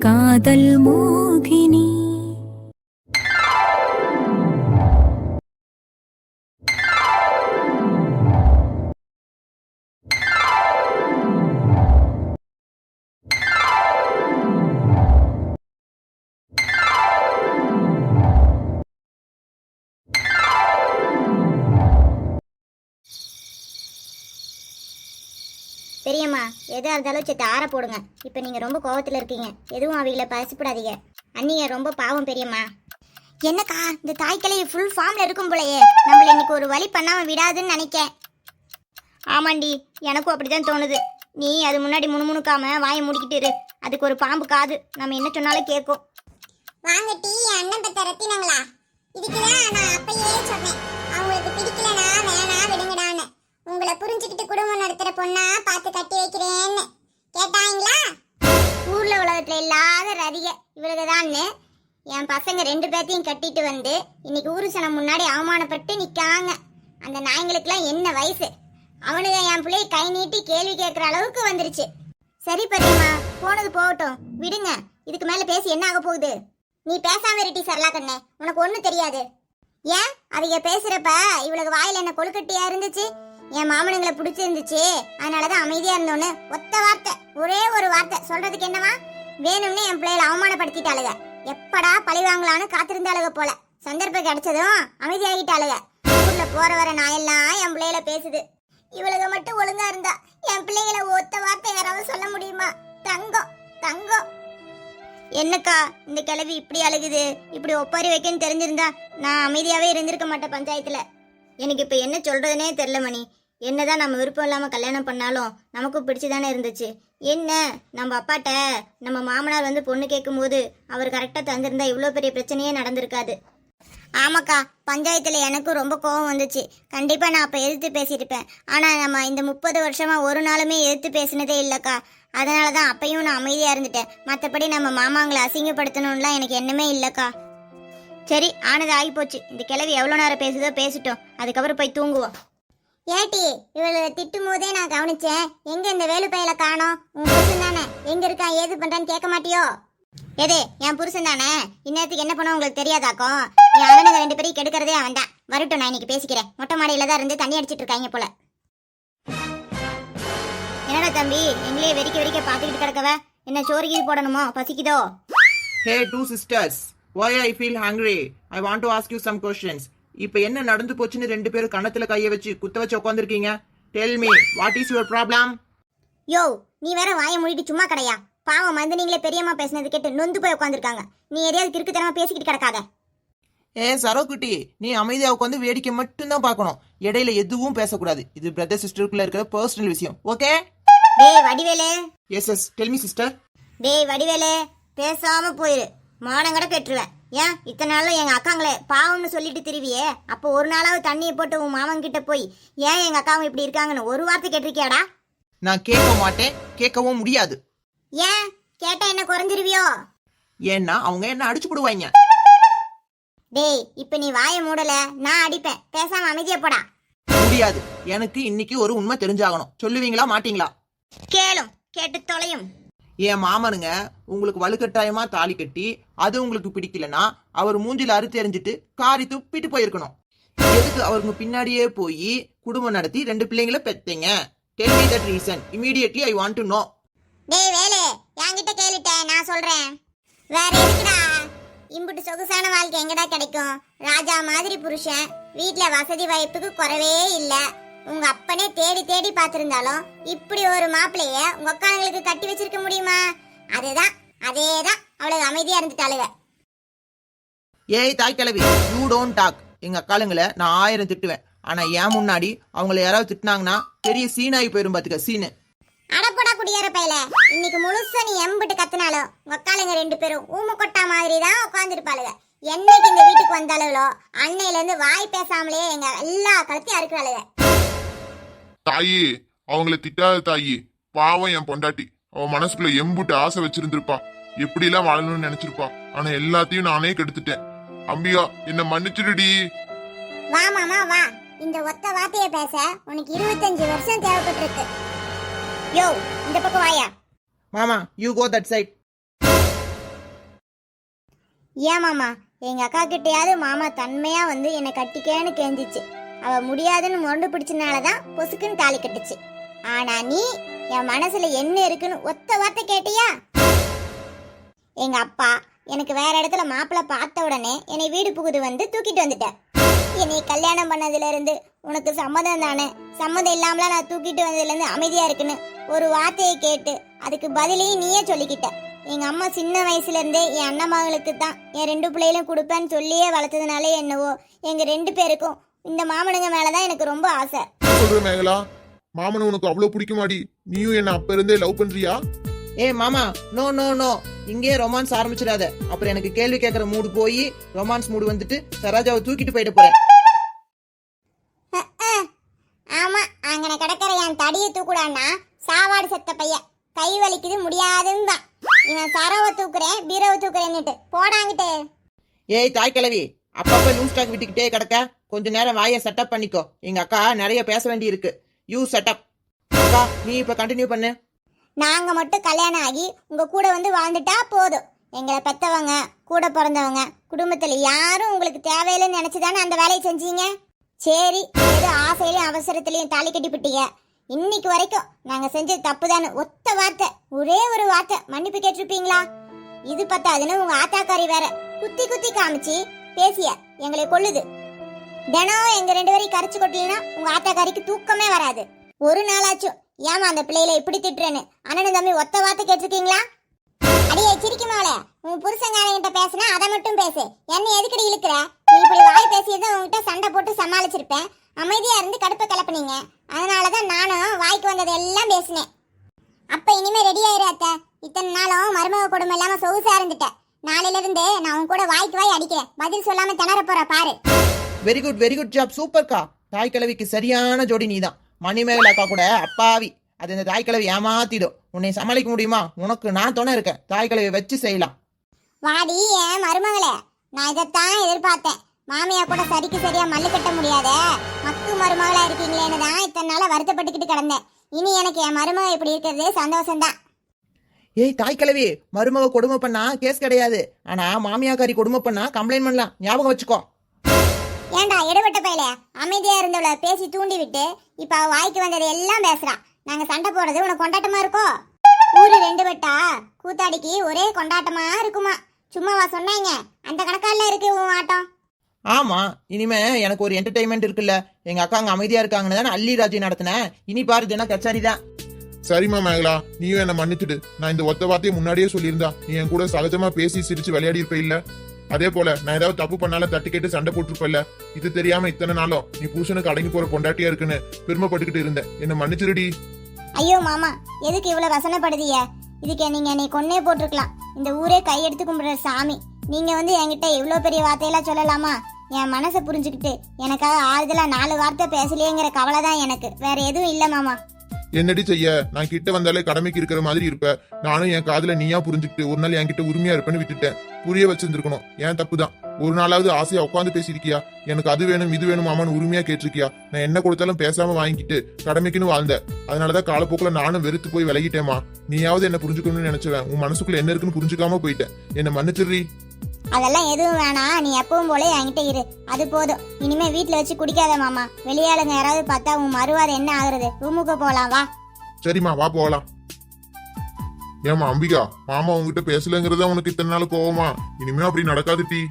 காதல் மோகினி. பெரியம்மா, எதாக இருந்தாலும் சேர்த்து ஆற போடுங்க. இப்போ நீங்கள் ரொம்ப கோவத்தில் இருக்கீங்க. எதுவும் அவைகளை பசிப்படாதீங்க. அண்ணிங்க ரொம்ப பாவம் பெரியம்மா. என்னக்கா, இந்த தாய்க்கலை ஃபுல் ஃபார்மில் இருக்கும் போலையே, நம்மள இன்னைக்கு ஒரு வழி பண்ணாமல் விடாதுன்னு நினைக்கேன். ஆமாண்டி, எனக்கும் அப்படி தான் தோணுது. நீ அது முன்னாடி முணுமுணுக்காம வாயை முடிக்கிட்டு இரு. அதுக்கு ஒரு பாம்பு காது, நம்ம என்ன சொன்னாலும் கேட்கும். வாங்கட்டி, அண்ணன் பெத்த ரத்தினங்களா? இதுக்குதான் நான் அப்பயே சொன்னேன், அவங்களுக்கு பிடிக்கலனா வேணா விடுங்கடான்னு. உங்களை புரிஞ்சுக்கிட்டு குடும்பம் நடத்துற பொண்ணா பார்த்து கட்டி வைக்கிறேன்னு கேட்டாங்களா? ஊர்ல உலகத்துல இல்லாத ரதிக இவளுக்குதான்னு என் பசங்க 2 பேர்த்தையும் கட்டிட்டு வந்து இன்னைக்கு ஊரு சனம் முன்னாடி அவமானப்பட்டு நிக்காங்க. அந்த நாய்களுக்கெல்லாம் என்ன வயசு? அவனுங்க என் பிள்ளையை கை நீட்டி கேள்வி கேட்கற அளவுக்கு வந்துருச்சு. சரி பெரியம்மா, போனது போகட்டும், விடுங்க. இதுக்கு மேல பேசி என்ன ஆக போகுது? நீ பேசாம இருட்டி சரலா கண்ணே, உனக்கு ஒண்ணும் தெரியாது. ஏன் அவங்க பேசுறப்ப இவளுக்கு வாயில என்ன கொழுக்கட்டியா இருந்துச்சு? என் மாமனுங்களை பிடிச்சிருந்துச்சு, அதனாலதான் அமைதியா இருந்தோன்னு ஒத்த வார்த்தை, ஒரே ஒரு வார்த்தை சொல்றதுக்கு என்னவா? வேணும்னு என் பிள்ளைகளை அவமானப்படுத்திட்டாளுக. எப்படா பழி வாங்கலான்னு காத்திருந்தாளுக போல. சந்தர்ப்பம் கிடைச்சதும் அமைதியாகிட்டாளுக. ஊர்ல போற வர நாயெல்லாம் என் பிள்ளைகளை பேசுது. இவளுக மட்டும் ஒழுங்கா இருந்தா என் பிள்ளைகளை ஒத்த வார்த்தை யாராவது சொல்ல முடியுமா? தங்கம் தங்கம். என்னக்கா இந்த கிழவி இப்படி அழுகுது? இப்படி ஒப்பாரி வைக்கன்னு தெரிஞ்சிருந்தா நான் அமைதியாவே இருந்திருக்க மாட்டேன் பஞ்சாயத்துல. எனக்கு இப்ப என்ன சொல்றதுனே தெரியல மணி. என்னதான் நம்ம விருப்பம் இல்லாம கல்யாணம் பண்ணாலும் நமக்கும் பிடிச்சுதானே இருந்துச்சு. என்ன நம்ம அப்பாட்ட நம்ம மாமனார் வந்து பொண்ணு கேட்கும் போது அவர் கரெக்டா தந்திருந்தா இவ்வளவு பெரிய பிரச்சனையே நடந்திருக்காது. ஆமாக்கா, பஞ்சாயத்துல எனக்கும் ரொம்ப கோவம் வந்துச்சு. கண்டிப்பா நான் அப்ப எதிர்த்து பேசியிருப்பேன். ஆனா நம்ம இந்த 30 வருஷமா ஒரு நாளுமே எதிர்த்து பேசினதே இல்லக்கா. அதனாலதான் அப்பயும் நான் அமைதியா இருந்துட்டேன். மற்றபடி நம்ம மாமாங்களை அசிங்கப்படுத்தணும்லாம் எனக்கு எண்ணமே இல்லக்கா. சரி, ஆனது ஆகி போச்சு. இந்த கிழவி எவ்வளவு நேரம் பேசுதோ பேசிட்டோம், அதுக்கப்புறம் போய் தூங்குவோம். ஏட்டி, இவளை திட்டும் போதே நான் கவனிச்சேன். எங்க இந்த வேலு பையில காணோம்? உன் புருஷன் தானே, எங்க இருக்கான் ஏது பண்றான்னு கேட்க மாட்டியோ? எது என் புருஷன் தானே, இந்நேரத்துக்கு என்ன பண்ண உங்களுக்கு தெரியாதாக்கும்? என் அவனுங்க 2 பேரையும் கெடுக்கிறதே அவன் தான். வரட்டும், நான் இன்னைக்கு பேசிக்கிறேன். மொட்டை மாடியில தான் இருந்து தண்ணி அடிச்சிட்டு இருக்காங்க போல. என்னடா தம்பி, எங்களையே வெறிக்க பாத்துக்கிட்டு கிடக்கவ? என்ன சோறுகீது போடணுமோ? பசிக்குதோ? Hey two sisters, why I feel hungry? I want to ask you some questions. இப்ப என்ன நடந்து போச்சுன்னு 2 பேரும் கணத்துல கைய வச்சு குத்த வச்சு உட்காந்துருக்கீங்க. Tell me, what is your problem? யோ, நீ வேற வாயை மூடிட்டு சும்மா கடையா? பாவம் வந்து நீங்களே பெரியம்மா பேசினது கேட்டு நொந்து போய் உட்காந்துருக்காங்க. நீ எதையாவது கிறுக்குத்தனமா பேசிக்கிட்டு கிடக்காத. சரோக்குட்டி, நீ அமைதியா உட்காந்து வேடிக்கை மட்டும் தான் பார்க்கணும். இடையில எதுவும் பேசக்கூடாது. இது பிரதர் சிஸ்டருக்குள்ள இருக்கிற பர்சனல் விஷயம். ஓகே? டேய் Vadivelu. Yes, tell me sister. டேய் வடிவேலு, பேசாம போயிரு, மானங்கட பெற்றுவேன். ஏன் இத்தனை நாளும் எங்க அக்காங்களே பாவம்னு சொல்லிட்டு திருவியே? அப்போ ஒரு நாளாவது தண்ணியை போட்டு உன் மாமன் கிட்ட போய் ஏன் எங்க அக்காவும் இப்படி இருக்காங்கன்னு ஒரு வார்த்தை கேட்டிருக்கியாடா? நான் கேட்க மாட்டேன், கேட்கவும் முடியாது. ஏன் கேட்டா என்ன குறைஞ்சிருவியோ? ஏன்னா அவங்க என்ன அடிச்சு போடுவாங்க. டேய், இப்ப நீ வாயை மூடல, நான் அடிப்பேன். பேசாம அமைதியா போடா. முடியாது, எனக்கு இன்னைக்கு ஒரு உண்மை தெரிஞ்சாகணும். சொல்லுவீங்களா மாட்டீங்களா? கேளும், கேட்டு தொலையும். என் மாமனுங்க உங்களுக்கு வலுக்கட்டாயமா தாலி கட்டி அது உங்களுக்கு பிடிக்கலன்னா அவர் மூஞ்சில அறுத்து எறிஞ்சிட்டு காரி துப்பிட்டு போயிருக்கணும். எதுக்கு அவருங்க பின்னாடியே போய் குடும்பம் நடத்தி 2 பிள்ளைங்களை பெத்தீங்க? Tell me that reason. Immediately I want to know. டேய் வேலு, என்கிட்ட கேளுட்ட, நான் சொல்றேன். வேற எதுக்குடா? இம்புட்டு சொகுசான வாழ்க்கை எங்கடா கிடைக்கும்? ராஜா மாதிரி புருஷன், வீட்டுல வசதி வாய்ப்புக்கு குறவே இல்ல. உங்க அப்பனே தேடி தேடி பாத்திருந்தாலும் இப்படி ஒரு மாப்பிளைய உங்க அக்காங்களுக்கு கட்டி வச்சிருக்க முடியுமா? அதேதான் அவளுக்கு அமைதியா இருந்துட்டாளுங்க. ஏய் தாய் கிழவி, யூ டோன்ட் டாக். எங்க அக்காளுங்களை நான் 1000 திட்டுவேன். ஆனா ஏன் முன்னாடி அவங்கள யாராவது திட்டினாங்கன்னா பெரிய சீனாகி போயிரும். பாத்துக்க சீனு. அடப்படா குடியார பையல, இன்னைக்கு முழுசா நீ எம்பிட்டு கத்துனாலும் உங்க அக்காளுங்க 2 பேரும் ஊம கொட்டா மாதிரி தான் உட்காந்துருப்பாளுங்க. என்னைக்கு இந்த வீட்டுக்கு வந்தாளுங்களோ அன்னையில இருந்து வாய் பேசாமலே எங்க எல்லா கழுத்தையும் அறுக்கிறாளுங்க. தாயி, அவங்கள திட்டாத தாயி. பாவம் என் பொண்டாட்டி. அவ மனசுக்குள்ள எம்புட்டு ஆசை வச்சிருந்திருப்பா. எப்படி எல்லாம் வாழணும்னு நினைச்சிருப்பா. ஆனா எல்லாத்தையும் நானே கெடுத்துட்டேன். அம்பியா, என்ன மன்னிச்சிடுடி. வா மாமா வா, இந்த ஒத்த வார்த்தைய பேச உனக்கு 25 வருஷம் தேவைப்பட்டிருக்கு. யோ, இந்த பக்கம் வாயா. மாமா, யூ கோ தட் சைட். ஏன் மாமா எங்க அக்கா கிட்டயாவது மாமா தன்மையா வந்து என்னை கட்டிக்கேன்னு கெஞ்சிச்சு. அவ முடியாதுன்னு முரண்டு பிடிச்சனாலதான் பொசுக்குன்னு தாலி கட்டுச்சு. ஆனா நீ என் மனசுல என்ன இருக்குன்னு ஒத்த வார்த்தை கேட்டியா? எங்க அப்பா எனக்கு வேற இடத்துல மாப்பிள்ளை பார்த்த உடனே என்னை வீடு புகுது வந்து தூக்கிட்டு வந்துட்ட. என்னை கல்யாணம் பண்ணதுல இருந்து உனக்கு சம்மதம் தானே, சம்மதம் இல்லாமலாம் நான் தூக்கிட்டு வந்ததுல இருந்து அமைதியா இருக்குன்னு ஒரு வார்த்தையை கேட்டு அதுக்கு பதிலையும் நீயே சொல்லிக்கிட்ட. எங்க அம்மா சின்ன வயசுல இருந்தே என் அண்ணன் மகளுக்கு தான் என் 2 பிள்ளைகளும் கொடுப்பேன்னு சொல்லியே வளர்த்ததுனாலே என்னவோ எங்க 2 பேருக்கும் இந்த மாமனுங்க மேலதான் எனக்கு ரொம்ப ஆசை. சொல்ற மேகலா, மாமன் உனக்கு அவ்வளவு பிடிக்குமாடி? நீயும் என்ன அப்ப இருந்தே லவ் பண்றியா? ஏ மாமா, நோ நோ நோ, இங்கே ரொமான்ஸ் ஆரம்பிச்சிடாத. அப்புறம் எனக்கு கேள்வி கேட்கற மூடு போய் ரொமான்ஸ் மூடு வந்துட்டு சரோஜாவை தூக்கிட்டு போயிட்டு போறேன். ஆமா, அங்கன கிடக்கிற என் தடியை தூக்குடான்னா சாவாடு செத்த பையன், கை வலிக்குது முடியாதுன்னு தான் இவன் சரவை தூக்குறேன் பீரவை தூக்குறேன்னுட்டு போடாங்கிட்டு. ஏய் தாய் கிழவி, அப்பப்ப லூஸ் டாக் விட்டுக்கிட்டே கிடக்க. கொஞ்ச நேரம் வாயை செட்டப் பண்ணிக்கோ. எங்க அக்கா நிறைய பேச வேண்டி இருக்கு. You setup. அக்கா நீ இப்ப கண்டினியூ பண்ணு. நாங்க மட்டும் கல்யாணம் ஆகி உங்க கூட வந்து வாழ்ந்துட்டா போதும். எங்களை பெத்தவங்க, கூட பிறந்தவங்க, குடும்பத்துல யாரும் உங்களுக்கு தேவையில்லைன்னு நினைச்சுதானே அந்த வேலையை செஞ்சீங்க. சரி, ஏதோ ஆசையிலையும் அவசரத்திலையும் தாலி கட்டிப்பிட்டீங்க. இன்னைக்கு வரைக்கும் நாங்க செஞ்சது தப்புதான்னு ஒத்த வார்த்தை, ஒரே ஒரு வார்த்தை மன்னிப்பு கேட்டிருப்பீங்களா? இது பத்தாதுன்னு உங்க ஆத்தாக்காரி வேற குத்தி குத்தி காமிச்சு பேசிய எங்களை கொல்லுது. தினம் எங்க 2 பேரையும் கரைச்சு கொட்டலன்னா உங்க ஆத்தாக்காரிக்கு தூக்கமே வராது. ஒரு நாளாச்சும் ஏமா அந்த பிள்ளையில இப்படி திட்டுறேன்னு அண்ணன் தம்பி ஒத்த வார்த்தை கேட்டிருக்கீங்களா? அடியே சிரிக்குமாவளே, உன் புருஷங்காரங்கிட்ட பேசுனா அதை மட்டும் பேசு, என்ன எதுக்கடி இழுக்கிற? நீ இப்படி வாய் பேசியதான் உங்ககிட்ட சண்டை போட்டு சமாளிச்சிருப்பேன். அமைதியா இருந்து கடுப்பை கிளப்புனீங்க, அதனாலதான் நானும் வாய்க்கு வந்தது எல்லாம் பேசினேன். அப்ப இனிமே ரெடி ஆயிரு அத்தை. இத்தனை நாளும் மருமக கொடுமை இல்லாம சொகுசா இருந்துட்டேன். நாளையில இருந்து நான் உன் கூட வாய்க்கு வாய் அடிக்கிறேன். பதில் சொல்லாம திணற போற பாரு. வெரி குட் ஜாப், சூப்பர்க்கா. தாய் கிழவிக்கு சரியான ஜோடி நீதான். மணிமேகலை அக்கா கூட அப்பாவி. அது இந்த தாய் கிழவி ஏமாத்திடும். உன்னை சமாளிக்க முடியுமா? உனக்கு நான் துணை இருக்கேன். தாய் கிழவியை வச்சு செய்யலாம். வாடி என் மருமகளே, நான் இதைத்தான் எதிர்பார்த்தேன். மாமியா கூட சரிக்கு சரியா மல்லு கட்ட முடியாத மக்கு மருமகளா இருக்கீங்களேன்னு தான் இத்தனை நாளா வருத்தப்பட்டுக்கிட்டு கிடந்தேன். இனி எனக்கு என் மருமக இப்படி இருக்கிறது சந்தோஷம்தான். ஏய் தாய் கிழவி, மருமக கொடுமை பண்ணா கேஸ் கிடையாது. ஆனா மாமியாக்காரி கொடுமை பண்ணா கம்ப்ளைண்ட் பண்ணலாம். ஞாபகம் வச்சுக்கோ. ஏண்டா எடுபட்ட பையல, அமைதியா இருந்தவள பேசி தூண்டி விட்டு இப்ப அவ வாய்க்கு வந்தது எல்லாம் பேசுறா. நாங்க சண்டை போடுறது உனக்கு கொண்டாட்டமா இருக்கோ? ஊரு 2 வட்டா கூத்தாடிக்கு ஒரே கொண்டாட்டமா இருக்குமா? சும்மாவா சொன்னாங்க? அந்த கணக்கால இருக்கு உன் ஆட்டம். ஆமா, இனிமே எனக்கு ஒரு என்டர்டைன்மெண்ட் இருக்குல்ல. எங்க அக்கா அங்க அமைதியா இருக்காங்கன்னு தானே அள்ளி ராஜி நடத்தினேன். இனி பாரு தினம் கச்சாரிதான். சரிம்மா மேகலா, நீயும் என்ன மன்னிச்சுடு. நான் இந்த ஒத்த வார்த்தையை முன்னாடியே சொல்லியிருந்தா நீ என் கூட சகஜமா பேசி சிரிச்சு விளையாடி இருப்ப இல்ல? அதே போல நான் ஏதாவது தப்பு பண்ணாலும் தட்டி கேட்டு சண்டை போட்டிருப்பல்ல. இது தெரியாம இத்தனை நாளும் நீ புருஷனுக்கு அடங்கி போற பொண்டாட்டியா இருக்குன்னு பெருமைப்பட்டுக்கிட்டு இருந்த. என்ன மன்னிச்சிருடி. ஐயோ மாமா, எதுக்கு இவ்வளவு ரசனைப்படுதிய? இதுக்கு நீங்க என்னை கொன்னே போட்டிருக்கலாம். இந்த ஊரே கையெடுத்து கும்பிடுற சாமி நீங்க வந்து என்கிட்ட இவ்வளவு பெரிய வார்த்தையெல்லாம் சொல்லலாமா? என் மனசை புரிஞ்சுக்கிட்டு எனக்காக ஆறுதலா 4 வார்த்தை பேசலையேங்கிற கவலை தான் எனக்கு, வேற எதுவும் இல்ல மாமா. என்னடி செய்ய, நான் கிட்ட வந்தாலே கடமைக்கு இருக்கிற மாதிரி இருப்ப. நானும் என் காதுல நீயா புரிஞ்சுக்கிட்டு ஒரு நாள் என்கிட்ட உரிமையா இருப்பேன்னு விட்டுட்டேன். புரிய வச்சிருந்துருக்கணும். ஏன் தப்புதான். ஒரு நாளாவது ஆசையா உட்காந்து பேசியிருக்கியா? எனக்கு அது வேணும் இது வேணும் மாமான்னு உரிமையா கேட்டிருக்கியா? நான் என்ன கொடுத்தாலும் பேசாம வாங்கிக்கிட்டு கடமைக்குன்னு வாழ்ந்த. அதனாலதான் காலப்போக்குல நானும் வெறுத்து போய் விலகிட்டேமா. நீயாவது என்ன புரிஞ்சுக்கணும்னு நினைச்சுவேன். உன் மனசுக்குள்ள என்ன இருக்குன்னு புரிஞ்சுக்காம போயிட்டேன். என்ன மன்னிச்சிடுறி. அதெல்லாம் எதுவும் வேணாம், நீ எப்பவும் போல என்கிட்ட இரு, அது போதும். இனிமே வீட்டுல வச்சு குடிக்காத மாமா. வெளியாளுங்க யாராவது பார்த்தா உன் மறுவாதை என்ன ஆகுறது? ரூமுக்கு போலாம் வா. சரிம்மா வா போகலாம். ஏமா அம்பிகா, மாமா உங்ககிட்ட பேசலங்கிறதா உனக்கு இத்தனை நாள் கோவமா? இனிமே அப்படி நடக்காது டி.